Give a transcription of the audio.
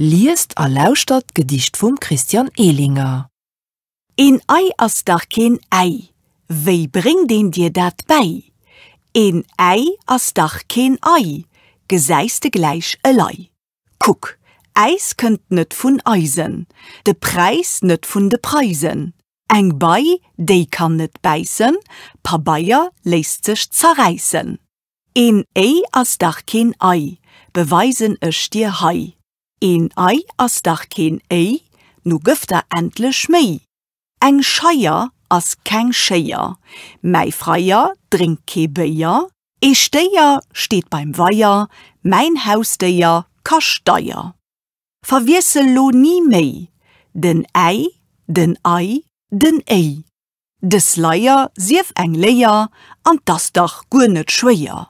Liest a lauscht Gedicht vum Christian Ehlinger. Een Ei ass dach kein Ei, wéi bring den dir dat bei? Een Ei ass dach kein Ei, geseiste gleich elei. Guck, Eis könnt net vun Eisen, de Preis net vun de Preisen. Eng Bei, déi kann net beißen, pa Beier lässt sich zerreißen. Een Ei ass dach kein Ei, beweisen ech dir hei. Een Ei ass dach kein Ei, nu gëft endlich méi. Eng Scheier ass keng Scheier, mei Freier drink ke Beier, e Steier steht beim Weiher, mein Hausdeier ka Steier. Verwiesel lo nie méi, den Ei, den Ei, den Ei. Des Leier sief eng Leier, an das dach gur net schwéier.